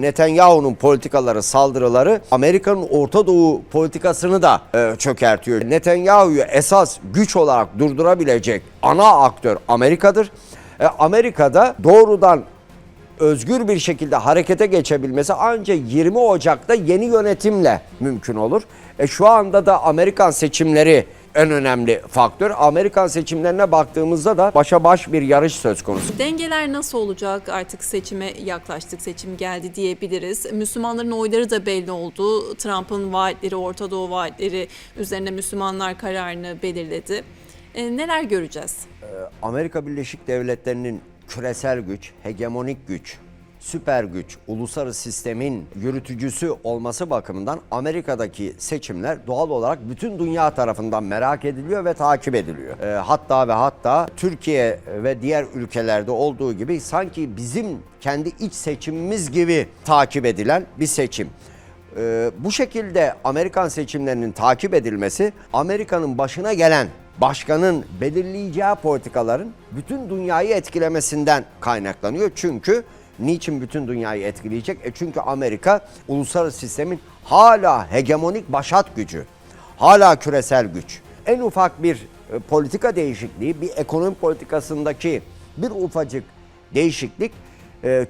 Netanyahu'nun politikaları, saldırıları Amerika'nın Orta Doğu politikasını da çökertiyor. Netanyahu'yu esas güç olarak durdurabilecek ana aktör Amerika'dır. Amerika'da doğrudan özgür bir şekilde harekete geçebilmesi ancak 20 Ocak'ta yeni yönetimle mümkün olur. Şu anda da Amerikan seçimleri en önemli faktör. Amerikan seçimlerine baktığımızda da başa baş bir yarış söz konusu. Dengeler nasıl olacak? Artık seçime yaklaştık, seçim geldi diyebiliriz. Müslümanların oyları da belli oldu. Trump'ın vaatleri, Orta Doğu vaatleri üzerine Müslümanlar kararını belirledi. Neler göreceğiz? Amerika Birleşik Devletleri'nin küresel güç, hegemonik güç, süper güç, uluslararası sistemin yürütücüsü olması bakımından Amerika'daki seçimler doğal olarak bütün dünya tarafından merak ediliyor ve takip ediliyor. Hatta Türkiye ve diğer ülkelerde olduğu gibi sanki bizim kendi iç seçimimiz gibi takip edilen bir seçim. Bu şekilde Amerikan seçimlerinin takip edilmesi, Amerika'nın başına gelen başkanın belirleyeceği politikaların bütün dünyayı etkilemesinden kaynaklanıyor. Çünkü niçin bütün dünyayı etkileyecek? Çünkü Amerika uluslararası sistemin hala hegemonik başat gücü, hala küresel güç. En ufak bir politika değişikliği, bir ekonomi politikasındaki bir ufacık değişiklik,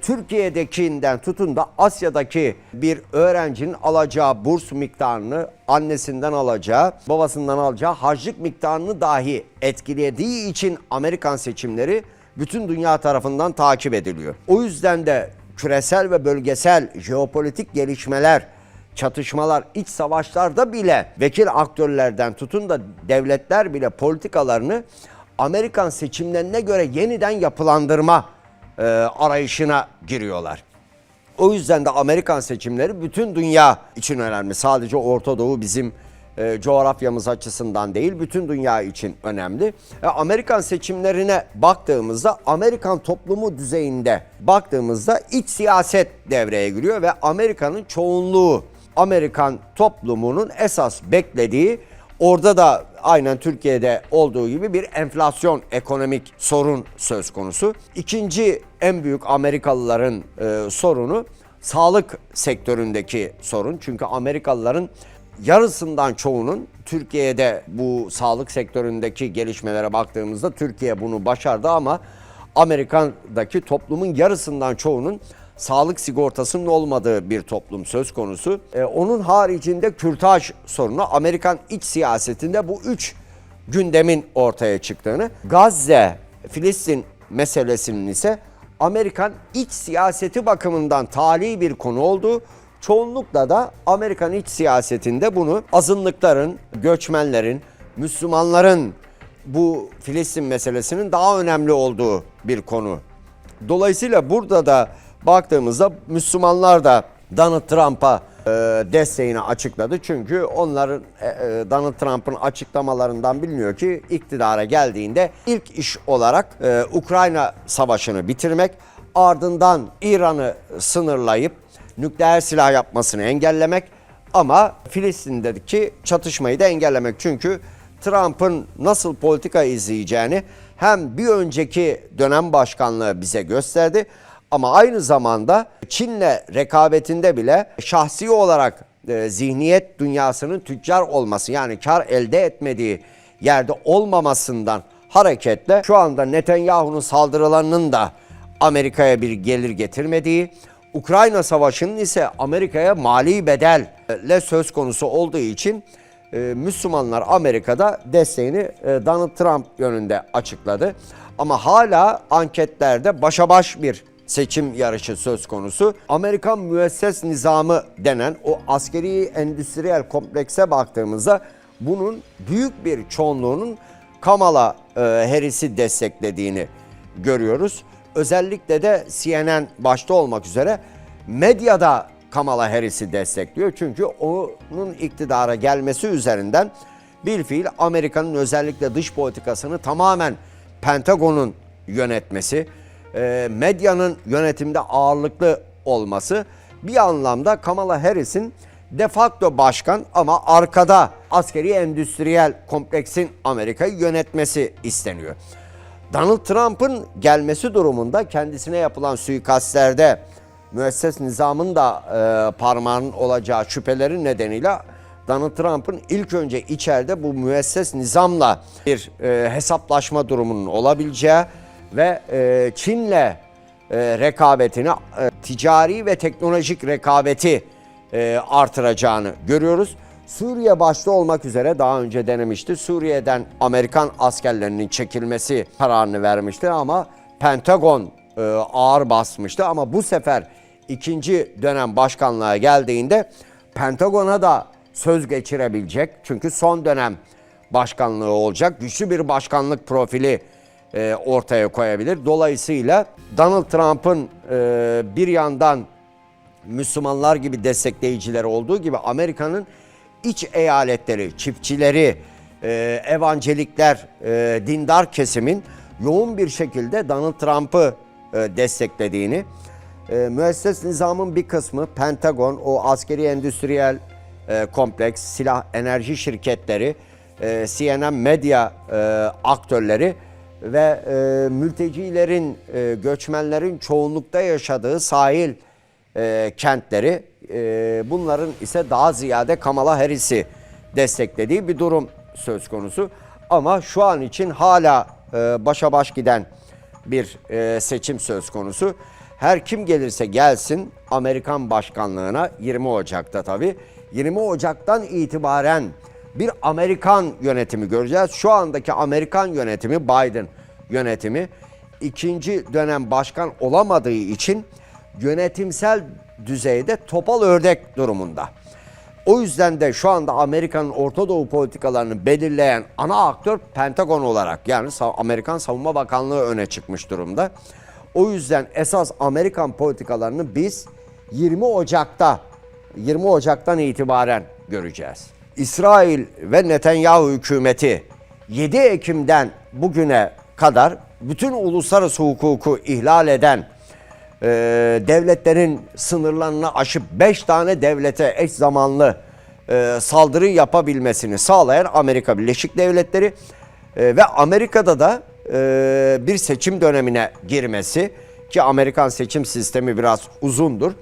Türkiye'dekinden tutun da Asya'daki bir öğrencinin alacağı burs miktarını, annesinden alacağı, babasından alacağı harçlık miktarını dahi etkilediği için Amerikan seçimleri bütün dünya tarafından takip ediliyor. O yüzden de küresel ve bölgesel jeopolitik gelişmeler, çatışmalar, iç savaşlarda bile vekil aktörlerden tutun da devletler bile politikalarını Amerikan seçimlerine göre yeniden yapılandırma arayışına giriyorlar. O yüzden de Amerikan seçimleri bütün dünya için önemli. Sadece Orta Doğu bizim coğrafyamız açısından değil, bütün dünya için önemli. Amerikan seçimlerine baktığımızda, Amerikan toplumu düzeyinde baktığımızda iç siyaset devreye giriyor ve Amerika'nın çoğunluğu, Amerikan toplumunun esas beklediği, orada da aynen Türkiye'de olduğu gibi bir enflasyon, ekonomik sorun söz konusu. İkinci en büyük Amerikalıların sorunu sağlık sektöründeki sorun. Çünkü Amerikalıların yarısından çoğunun Türkiye'de bu sağlık sektöründeki gelişmelere baktığımızda Türkiye bunu başardı ama Amerika'daki toplumun yarısından çoğunun sağlık sigortasının olmadığı bir toplum söz konusu. Onun haricinde kürtaj sorunu, Amerikan iç siyasetinde bu üç gündemin ortaya çıktığını, Gazze, Filistin meselesinin ise Amerikan iç siyaseti bakımından tali bir konu olduğu, çoğunlukla da Amerikan iç siyasetinde bunu azınlıkların, göçmenlerin, Müslümanların bu Filistin meselesinin daha önemli olduğu bir konu. Dolayısıyla burada da baktığımızda Müslümanlar da Donald Trump'a desteğini açıkladı. Çünkü onların Donald Trump'ın açıklamalarından biliniyor ki iktidara geldiğinde ilk iş olarak Ukrayna savaşını bitirmek, ardından İran'ı sınırlayıp nükleer silah yapmasını engellemek ama Filistin'deki çatışmayı da engellemek. Çünkü Trump'ın nasıl politika izleyeceğini hem bir önceki dönem başkanlığı bize gösterdi ama aynı zamanda Çin'le rekabetinde bile şahsi olarak zihniyet dünyasının tüccar olması, yani kar elde etmediği yerde olmamasından hareketle şu anda Netanyahu'nun saldırılarının da Amerika'ya bir gelir getirmediği, Ukrayna Savaşı'nın ise Amerika'ya mali bedelle söz konusu olduğu için Müslümanlar Amerika'da desteğini Donald Trump yönünde açıkladı. Ama hala anketlerde başa baş bir seçim yarışı söz konusu. Amerikan müesses nizamı denen o askeri endüstriyel komplekse baktığımızda bunun büyük bir çoğunluğunun Kamala Harris'i desteklediğini görüyoruz. Özellikle de CNN başta olmak üzere medyada Kamala Harris'i destekliyor. Çünkü onun iktidara gelmesi üzerinden bilfiil Amerika'nın özellikle dış politikasını tamamen Pentagon'un yönetmesi, medyanın yönetimde ağırlıklı olması bir anlamda Kamala Harris'in de facto başkan ama arkada askeri endüstriyel kompleksin Amerika'yı yönetmesi isteniyor. Donald Trump'ın gelmesi durumunda kendisine yapılan suikastlerde müesses nizamın da parmağının olacağı şüpheleri nedeniyle Donald Trump'ın ilk önce içeride bu müesses nizamla bir hesaplaşma durumunun olabileceği ve Çin'le rekabetini, ticari ve teknolojik rekabeti artıracağını görüyoruz. Suriye başta olmak üzere daha önce denemişti. Suriye'den Amerikan askerlerinin çekilmesi kararını vermişti ama Pentagon ağır basmıştı. Ama bu sefer ikinci dönem başkanlığa geldiğinde Pentagon'a da söz geçirebilecek. Çünkü son dönem başkanlığı olacak. Güçlü bir başkanlık profili ortaya koyabilir. Dolayısıyla Donald Trump'ın bir yandan Müslümanlar gibi destekleyicileri olduğu gibi Amerika'nın iç eyaletleri, çiftçileri, evangelikler, dindar kesimin yoğun bir şekilde Donald Trump'ı desteklediğini, müesses nizamın bir kısmı Pentagon, o askeri endüstriyel kompleks, silah enerji şirketleri, CNN medya aktörleri ve mültecilerin, göçmenlerin çoğunlukta yaşadığı sahil kentleri, bunların ise daha ziyade Kamala Harris'i desteklediği bir durum söz konusu. Ama şu an için hala başa baş giden bir seçim söz konusu. Her kim gelirse gelsin Amerikan başkanlığına 20 Ocak'ta tabii. 20 Ocak'tan itibaren bir Amerikan yönetimi göreceğiz. Şu andaki Amerikan yönetimi, Biden yönetimi ikinci dönem başkan olamadığı için yönetimsel düzeyde topal ördek durumunda. O yüzden de şu anda Amerika'nın Orta Doğu politikalarını belirleyen ana aktör Pentagon olarak, yani Amerikan Savunma Bakanlığı öne çıkmış durumda. O yüzden esas Amerikan politikalarını biz 20 Ocak'tan itibaren göreceğiz. İsrail ve Netanyahu hükümeti 7 Ekim'den bugüne kadar bütün uluslararası hukuku ihlal eden, devletlerin sınırlarını aşıp 5 tane devlete eş zamanlı saldırı yapabilmesini sağlayan Amerika Birleşik Devletleri ve Amerika'da da bir seçim dönemine girmesi, ki Amerikan seçim sistemi biraz uzundur.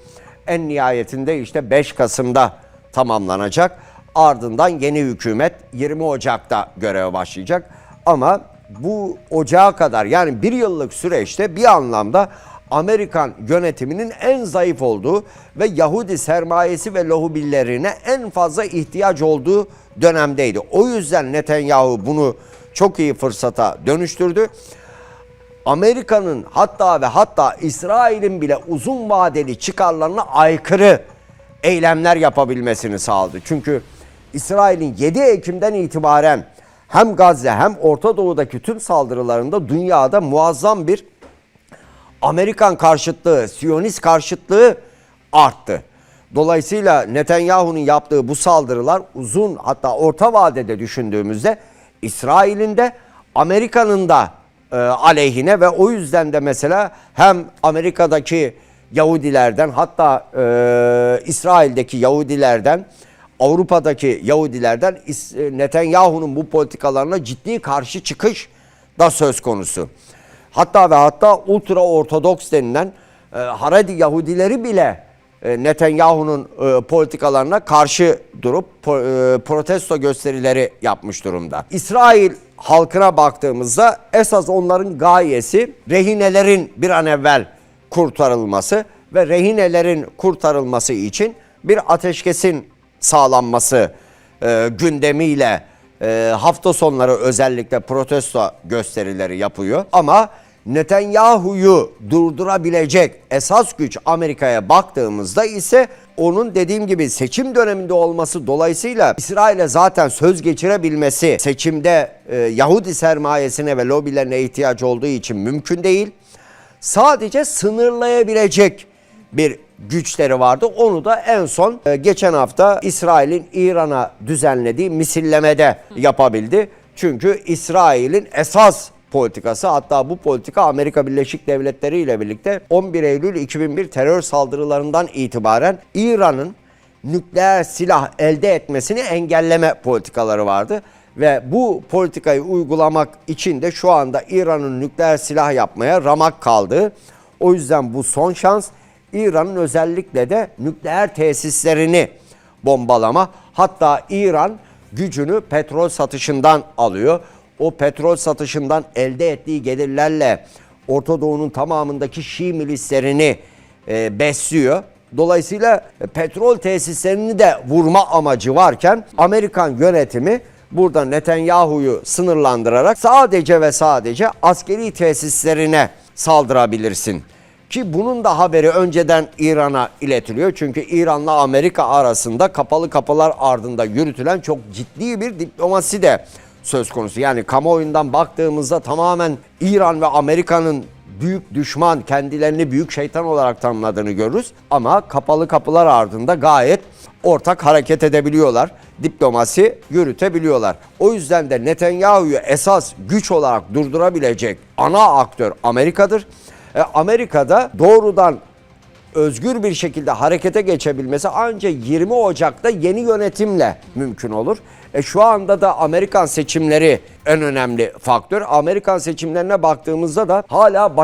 En nihayetinde işte 5 Kasım'da tamamlanacak. Ardından yeni hükümet 20 Ocak'ta göreve başlayacak. Ama bu Ocağa kadar, yani bir yıllık süreçte bir anlamda Amerikan yönetiminin en zayıf olduğu ve Yahudi sermayesi ve lohubillerine en fazla ihtiyaç olduğu dönemdeydi. O yüzden Netanyahu bunu çok iyi fırsata dönüştürdü. Amerika'nın hatta İsrail'in bile uzun vadeli çıkarlarına aykırı eylemler yapabilmesini sağladı. Çünkü İsrail'in 7 Ekim'den itibaren hem Gazze hem Orta Doğu'daki tüm saldırılarında dünyada muazzam bir Amerikan karşıtlığı, Siyonist karşıtlığı arttı. Dolayısıyla Netanyahu'nun yaptığı bu saldırılar uzun, hatta orta vadede düşündüğümüzde İsrail'in de Amerika'nın da aleyhine ve o yüzden de mesela hem Amerika'daki Yahudilerden, hatta İsrail'deki Yahudilerden, Avrupa'daki Yahudilerden Netanyahu'nun bu politikalarına ciddi karşı çıkış da söz konusu. Hatta ultra ortodoks denilen Haredi Yahudileri bile Netanyahu'nun politikalarına karşı durup protesto gösterileri yapmış durumda. İsrail halkına baktığımızda esas onların gayesi rehinelerin bir an evvel kurtarılması ve rehinelerin kurtarılması için bir ateşkesin sağlanması gündemiyle hafta sonları özellikle protesto gösterileri yapıyor. Ama Netanyahu'yu durdurabilecek esas güç Amerika'ya baktığımızda ise onun dediğim gibi seçim döneminde olması dolayısıyla İsrail'e zaten söz geçirebilmesi seçimde Yahudi sermayesine ve lobilerine ihtiyaç olduğu için mümkün değil. Sadece sınırlayabilecek bir güçleri vardı. Onu da en son geçen hafta İsrail'in İran'a düzenlediği misillemede yapabildi. Çünkü İsrail'in esas politikası, hatta bu politika Amerika Birleşik Devletleri ile birlikte 11 Eylül 2001 terör saldırılarından itibaren İran'ın nükleer silah elde etmesini engelleme politikaları vardı. Ve bu politikayı uygulamak için de şu anda İran'ın nükleer silah yapmaya ramak kaldı. O yüzden bu son şans. İran'ın özellikle de nükleer tesislerini bombalama. Hatta İran gücünü petrol satışından alıyor. O petrol satışından elde ettiği gelirlerle Orta Doğu'nun tamamındaki Şii milislerini besliyor. Dolayısıyla petrol tesislerini de vurma amacı varken Amerikan yönetimi burada Netanyahu'yu sınırlandırarak sadece ve sadece askeri tesislerine saldırabilirsin. Ki bunun da haberi önceden İran'a iletiliyor. Çünkü İran'la Amerika arasında kapalı kapılar ardında yürütülen çok ciddi bir diplomasi de söz konusu. Yani kamuoyundan baktığımızda tamamen İran ve Amerika'nın büyük düşman, kendilerini büyük şeytan olarak tanımladığını görürüz. Ama kapalı kapılar ardında gayet ortak hareket edebiliyorlar. Diplomasi yürütebiliyorlar. O yüzden de Netanyahu'yu esas güç olarak durdurabilecek ana aktör Amerika'dır. Amerika'da doğrudan özgür bir şekilde harekete geçebilmesi ancak 20 Ocak'ta yeni yönetimle mümkün olur. Şu anda da Amerikan seçimleri en önemli faktör. Amerikan seçimlerine baktığımızda da hala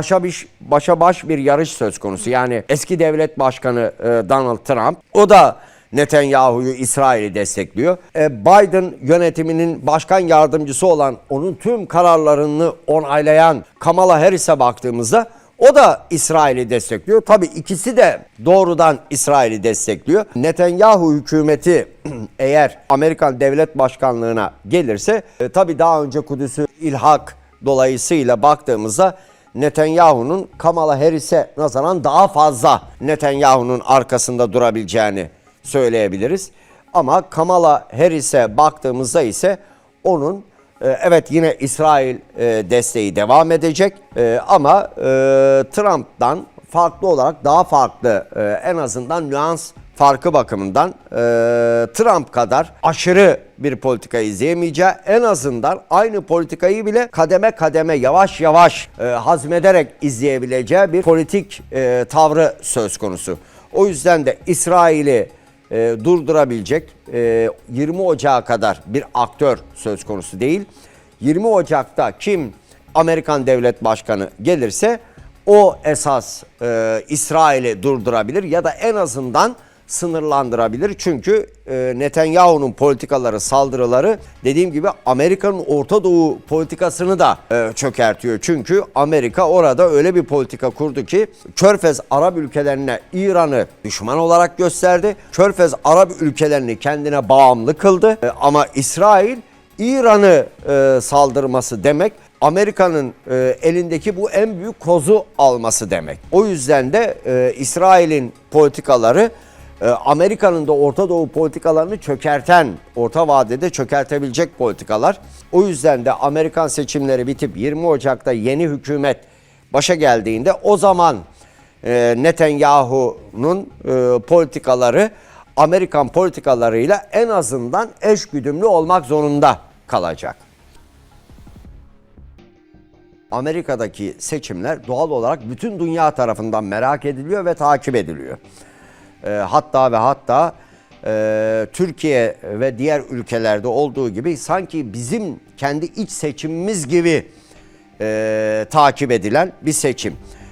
başa baş bir yarış söz konusu. Yani eski devlet başkanı Donald Trump, o da Netanyahu'yu, İsrail'i destekliyor. Biden yönetiminin başkan yardımcısı olan, onun tüm kararlarını onaylayan Kamala Harris'e baktığımızda o da İsrail'i destekliyor. Tabii ikisi de doğrudan İsrail'i destekliyor. Netanyahu hükümeti eğer Amerikan devlet başkanlığına gelirse tabii daha önce Kudüs'ü ilhak dolayısıyla baktığımızda Netanyahu'nun Kamala Harris'e nazaran daha fazla Netanyahu'nun arkasında durabileceğini söyleyebiliriz. Ama Kamala Harris'e baktığımızda ise onun evet yine İsrail desteği devam edecek ama Trump'tan farklı olarak daha farklı en azından nüans farkı bakımından Trump kadar aşırı bir politika izleyemeyeceği, en azından aynı politikayı bile kademe kademe yavaş yavaş hazmederek izleyebileceği bir politik tavrı söz konusu. O yüzden de İsrail'i durdurabilecek 20 Ocak'a kadar bir aktör söz konusu değil. 20 Ocak'ta kim Amerikan devlet başkanı gelirse o esas İsrail'i durdurabilir ya da en azından sınırlandırabilir. Çünkü Netanyahu'nun politikaları, saldırıları dediğim gibi Amerika'nın Orta Doğu politikasını da çökertiyor. Çünkü Amerika orada öyle bir politika kurdu ki Körfez Arap ülkelerine İran'ı düşman olarak gösterdi. Körfez Arap ülkelerini kendine bağımlı kıldı. Ama İsrail İran'ı saldırması demek Amerika'nın elindeki bu en büyük kozu alması demek. O yüzden de İsrail'in politikaları Amerika'nın da Orta Doğu politikalarını çökerten, orta vadede çökertebilecek politikalar. O yüzden de Amerikan seçimleri bitip 20 Ocak'ta yeni hükümet başa geldiğinde o zaman Netanyahu'nun politikaları Amerikan politikalarıyla en azından eşgüdümlü olmak zorunda kalacak. Amerika'daki seçimler doğal olarak bütün dünya tarafından merak ediliyor ve takip ediliyor. Hatta Türkiye ve diğer ülkelerde olduğu gibi sanki bizim kendi iç seçimimiz gibi takip edilen bir seçim.